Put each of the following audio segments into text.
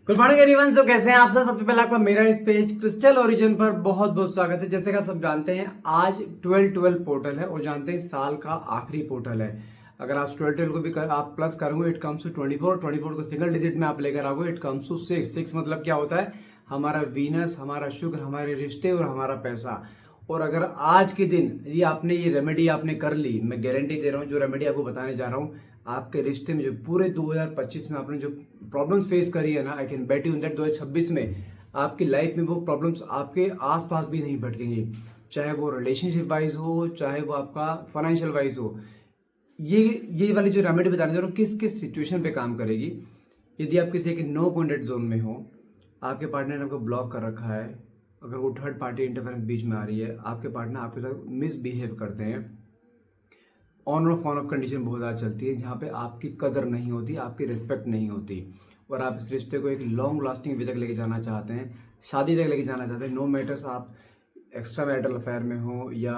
Good morning everyone. सो कैसे हैं आप सब? सबसे पहले आपका मेरा इस पेज क्रिस्टल ओरिजिन पर बहुत बहुत स्वागत है। जैसे कि आप सब जानते हैं आज 12-12 पोर्टल है और जानते हैं साल का आखिरी पोर्टल है। अगर आप 12-12 को भी आप प्लस करोगे इट कम्स टू 24 को सिंगल डिजिट में आप लेकर आओगे इट कम्स टू 6 मतलब क्या होता है? हमारा वीनस, हमारा शुक्र, हमारे रिश्ते और हमारा पैसा। और अगर आज के दिन ये आपने ये रेमेडी आपने कर ली, मैं गारंटी दे रहा हूँ जो रेमेडी आपको बताने जा रहा हूँ, आपके रिश्ते में जो पूरे 2025 में आपने जो प्रॉब्लम्स फेस करी है ना, I can bet you that 2026 में आपकी लाइफ में वो प्रॉब्लम्स आपके आसपास भी नहीं भटकेंगी। चाहे वो रिलेशनशिप वाइज हो, चाहे वो आपका फाइनेंशियल वाइज हो। ये वाली जो रेमेडी बताने जा रहा हूँ किस किस सिचुएशन पे काम करेगी। यदि आप किसी एक नो कॉन्टेक्ट जोन में हो, आपके पार्टनर ने आपको ब्लॉक कर रखा है, अगर वो थर्ड पार्टी इंटरफेरेंस बीच में आ रही है, आपके पार्टनर आपके साथ मिसबिहेव करते हैं, ऑन और ऑफ कंडीशन बहुत ज़्यादा चलती है जहाँ पे आपकी कदर नहीं होती, आपकी रिस्पेक्ट नहीं होती, और आप इस रिश्ते को एक लॉन्ग लास्टिंग वे तक लेके जाना चाहते हैं, शादी तक लेके जाना चाहते हैं। नो मैटर्स आप एक्स्ट्रा मैरिटल अफेयर में हो या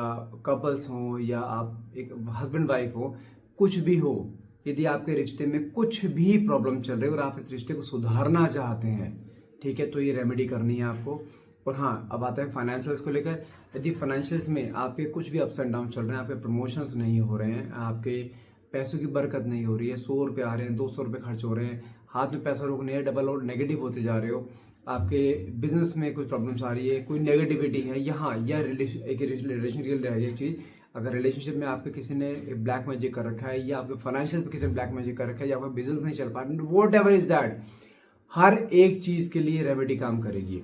कपल्स हो या आप एक हस्बैंड वाइफ हो, कुछ भी हो, यदि आपके रिश्ते में कुछ भी प्रॉब्लम चल रही है और आप इस रिश्ते को सुधारना चाहते हैं, ठीक है, तो ये रेमेडी करनी है आपको। और हाँ, अब आता है फाइनेंशियल्स को लेकर। यदि फाइनेंशियल्स में आपके कुछ भी अप्स एंड डाउन चल रहे हैं, आपके प्रमोशंस नहीं हो रहे हैं, आपके पैसों की बरकत नहीं हो रही है, 100 रुपये आ रहे हैं, 200 रुपये खर्च हो रहे हैं, हाथ में पैसा रोक नहीं है, डबल और नेगेटिव होते जा रहे हो, आपके बिजनेस में कुछ प्रॉब्लम्स आ रही है, कोई नेगेटिविटी है यहाँ, या एक रिलेशनशिप रह गई एक चीज़। अगर रिलेशनशिप में आपके किसी ने ब्लैक मैजिक कर रखा है, या आपके फाइनेंशियल पे किसी ने ब्लैक मैजिक कर रखा है, या आपका बिजनेस नहीं चल पा रहा, वॉट एवर इज दैट, हर एक चीज़ के लिए रेमेडी काम करेगी।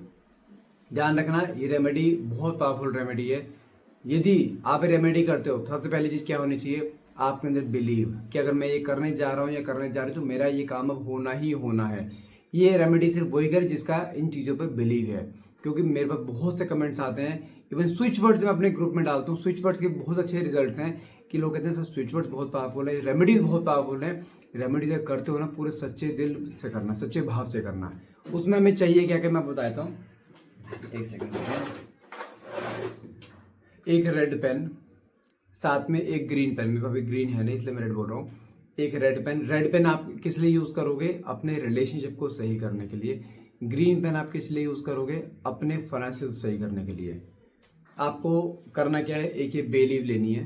ध्यान रखना, ये रेमेडी बहुत पावरफुल रेमेडी है। यदि आप रेमेडी करते हो, सबसे पहली चीज क्या होनी चाहिए? आपके अंदर बिलीव कि अगर मैं ये करने जा रहा हूँ या करने जा रही हूँ तो मेरा ये काम अब होना ही होना है। ये रेमेडी सिर्फ वही करे जिसका इन चीज़ों पर बिलीव है। क्योंकि मेरे पास बहुत से कमेंट्स आते हैं, इवन स्विच वर्ड्स मैं अपने ग्रुप में डालता हूँ, स्विच वर्ड्स के बहुत अच्छे रिजल्ट्स हैं कि लोग कहते हैं सर स्विच वर्ड्स बहुत पावरफुल है, रेमेडीज बहुत पावरफुल है। रेमेडी जब करते हो ना, पूरे सच्चे दिल से करना, सच्चे भाव से करना। उसमें हमें चाहिए क्या क्या मैं बताता हूँ, एक सेकंड। एक रेड पेन, साथ में एक ग्रीन पेन, मेरे पास अभी ग्रीन है नहीं इसलिए मैं रेड बोल रहा हूँ। एक रेड पेन, रेड पेन आप किस लिए यूज करोगे? अपने रिलेशनशिप को सही करने के लिए। ग्रीन पेन आप किस लिए यूज करोगे? अपने फाइनेंशियल सही करने के लिए। आपको करना क्या है? एक ये बे लीव लेनी है,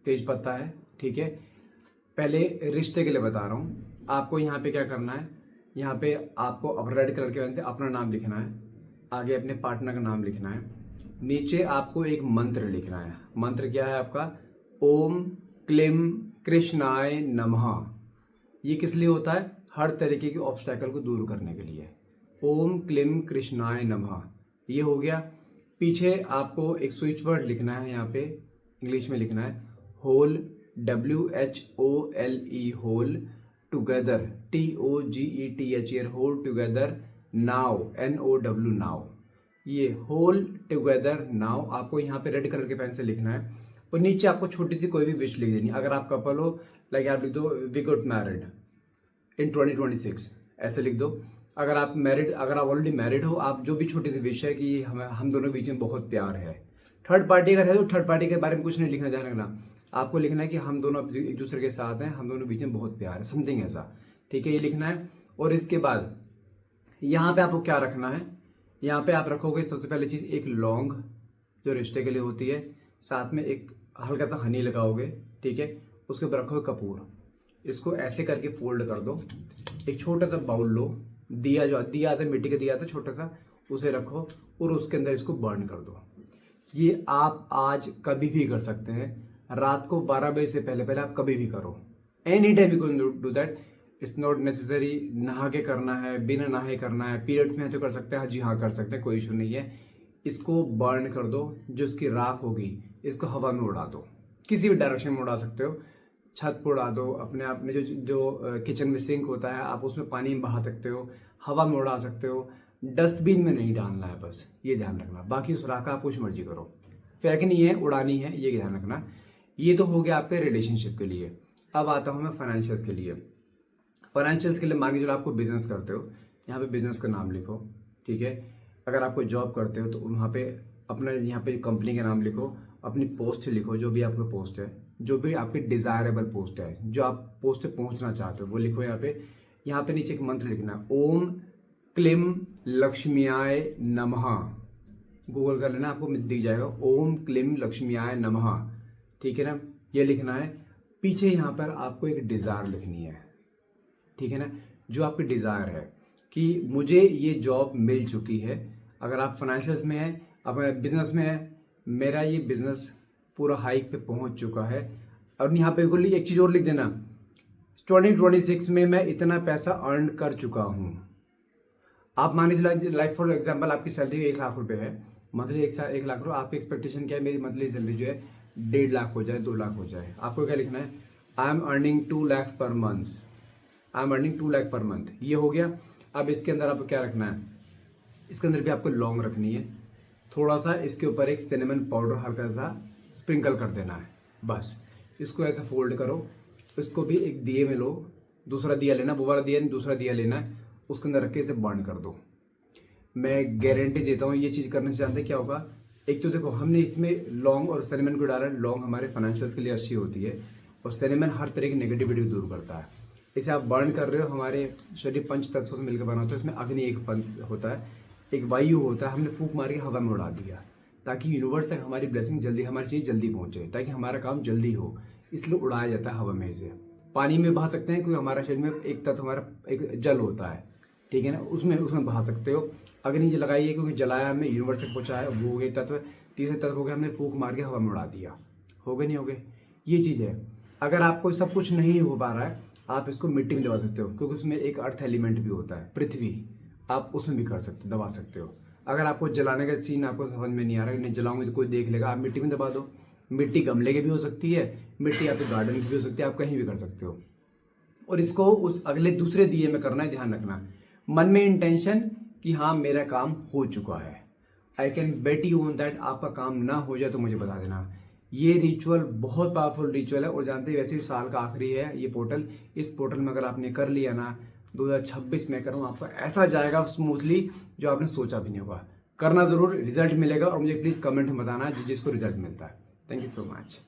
तेज पत्ता है, ठीक है। पहले रिश्ते के लिए बता रहा हूँ, आपको यहाँ पे क्या करना है, यहाँ पे आपको अब रेड कलर के पेन से अपना नाम लिखना है, आगे अपने पार्टनर का नाम लिखना है, नीचे आपको एक मंत्र लिखना है। मंत्र क्या है आपका? ओम क्लीम कृष्णाय नमः। ये किस लिए होता है? हर तरीके के ऑब्स्टैकल को दूर करने के लिए। ओम क्लीम कृष्णाय नमः, ये हो गया। पीछे आपको एक स्विच वर्ड लिखना है, यहाँ पे इंग्लिश में लिखना है whole, WHOLE, whole, together, TOGETHER, whole together, now, NOW, now. ये होल टुगेदर नाउ आपको यहाँ पे रेड कलर के पेन से लिखना है। और नीचे आपको छोटी सी कोई भी विश लिख देनी। अगर आप कपल हो, लाइक आप लिख दो वी गॉट मैरिड इन 2026, ऐसे लिख दो। अगर आप मैरिड, अगर आप ऑलरेडी मैरिड हो, आप जो भी छोटी सी विश है कि हम दोनों के बीच में बहुत प्यार है। थर्ड पार्टी अगर है तो थर्ड पार्टी के बारे में कुछ नहीं लिखना, ध्यान रखना। आपको लिखना है कि हम दोनों एक दूसरे के साथ हैं, हम दोनों के बीच में बहुत प्यार है, समथिंग ऐसा, ठीक है, ये लिखना है। और इसके बाद यहाँ पे आपको क्या रखना है? यहाँ पे आप रखोगे सबसे पहले चीज एक लौंग, जो रिश्ते के लिए होती है, साथ में एक हल्का सा हनी लगाओगे, ठीक है। उसके ऊपर रखोगे कपूर, इसको ऐसे करके फोल्ड कर दो। एक छोटा सा बाउल लो, दिया, जो दिया आता है मिट्टी का दिया आता है छोटा सा, उसे रखो और उसके अंदर इसको बर्न कर दो। ये आप आज कभी भी कर सकते हैं, रात को 12 बजे से पहले पहले आप कभी भी करो, any time you can do that. It's not necessary नहा के करना है, बिना नहाए करना है, पीरियड्स में है तो कर सकते हैं, जी हाँ कर सकते हैं, कोई इशू नहीं है। इसको बर्न कर दो, जो इसकी राख होगी इसको हवा में उड़ा दो, किसी भी डायरेक्शन में उड़ा सकते हो, छत पर उड़ा दो, अपने आप में जो जो किचन में सिंक होता है आप उसमें पानी में बहा सकते हो, हवा में उड़ा सकते हो, डस्टबिन में नहीं डालना है, बस ये ध्यान रखना। बाकी उस राख आप कुछ मर्जी करो, फेंकनी है उड़ानी है, ये ध्यान रखना। ये तो हो गया आपके रिलेशनशिप के लिए। अब आता हूँ मैं फाइनेंशियल्स के लिए। फाइनेंशियल्स के लिए मान के चलो आपको बिजनेस करते हो, यहाँ पे बिजनेस का नाम लिखो, ठीक है। अगर आप कोई जॉब करते हो तो वहाँ पे अपना यहाँ पे कंपनी का नाम लिखो, अपनी पोस्ट लिखो, जो भी आपका पोस्ट है, जो भी आपकी डिजायरेबल पोस्ट है, जो आप पोस्ट पे पहुँचना चाहते हो वो लिखो यहाँ पे। यहाँ पे नीचे एक मंत्र लिखना है, ओम क्लीम लक्ष्मीयाय नमः, गूगल कर लेना, आपको दिख जाएगा। ओम क्लीम लक्ष्मीयाय नमः, ठीक है ना, ये लिखना है। पीछे यहाँ पर आपको एक डिज़ायर लिखनी है, ठीक है ना, जो आपकी डिज़ायर है कि मुझे ये जॉब मिल चुकी है। अगर आप फाइनेंशियल्स में हैं, अपने बिजनेस में है, मेरा ये बिजनेस पूरा हाइक पे पहुंच चुका है। और यहाँ पे बिल्कुल एक चीज़ और लिख देना, 2026 में मैं इतना पैसा अर्न कर चुका हूँ। आप मान लीजिए लाइक फॉर एग्जाम्पल आपकी सैलरी 1,00,000 है मंथली, 1,00,000 रुपये, आपकी एक्सपेक्टेशन क्या है, मेरी मंथली सैलरी जो है 1.5 लाख हो जाए, 2 लाख हो जाए। आपको क्या लिखना है, I am earning 2 lakh per month, I am earning 2 lakh per month, ये हो गया। अब इसके अंदर आपको क्या रखना है, इसके अंदर भी आपको लौंग रखनी है, थोड़ा सा इसके ऊपर एक सिनेमन पाउडर हल्का सा स्प्रिंकल कर देना है, बस। इसको ऐसे फोल्ड करो, इसको भी एक दिए में लो, दूसरा दिया लेना, वो वाला दिया नहीं, दूसरा दिया लेना है, उसके अंदर रख के इसे बर्न कर दो। मैं गारंटी देता हूँ ये चीज़ करने से जानते क्या होगा। एक तो देखो हमने इसमें लौंग और सिनेमन को डाला है, लौंग हमारे फाइनेंशियल्स के लिए अच्छी होती है और सिनेमन हर तरह की नेगेटिविटी दूर करता है। इसे आप बर्न कर रहे हो, हमारे शरीर पंच तत्वों से मिलकर बना होता है, इसमें अग्नि एक पंच होता है, एक वायु होता है, हमने फूंक मार के हवा में उड़ा दिया ताकि यूनिवर्स तक हमारी ब्लेसिंग जल्दी, हमारी चीज़ जल्दी पहुंचे, ताकि हमारा काम जल्दी हो, इसलिए उड़ाया जाता है हवा में। इसे पानी में बहा सकते हैं, क्योंकि हमारा शरीर में एक तत्व हमारा एक जल होता है, ठीक है ना, उसमें बहा सकते हो। अग्नि लगाइए, क्योंकि जलाया हमने, यूनिवर्स तक पहुंचाया, वो हो गए तत्व। तीसरे तत्व हो गया, हमने फूंक मार के हवा में उड़ा दिया, हो गए नहीं हो गए, ये चीज़ है। अगर आपको सब कुछ नहीं हो पा रहा है, आप इसको मिट्टी में दबा सकते हो, क्योंकि उसमें एक अर्थ एलिमेंट भी होता है, पृथ्वी, आप उसमें भी कर सकते हो, दबा सकते हो। अगर आपको जलाने का सीन आपको समझ में नहीं आ रहा है, नहीं जलाऊंगे तो कोई देख लेगा, आप मिट्टी में दबा दो। मिट्टी गमले की भी हो सकती है, मिट्टी आपके गार्डन की भी हो सकती है, आप कहीं भी कर सकते हो। और इसको उस अगले दूसरे दिए में करना है, ध्यान रखना, मन में इंटेंशन कि हाँ मेरा काम हो चुका है। I can bet you on that, आपका काम ना हो जाए तो मुझे बता देना। ये रिचुअल बहुत पावरफुल रिचुअल है, और जानते हैं वैसे भी साल का आखिरी है ये पोर्टल। इस पोर्टल में अगर आपने कर लिया ना, 2026 में करूँ आपका ऐसा जाएगा स्मूथली जो आपने सोचा भी नहीं होगा। करना जरूर, रिजल्ट मिलेगा, और मुझे प्लीज़ कमेंट में बताना जिसको रिजल्ट मिलता है। Thank you so much.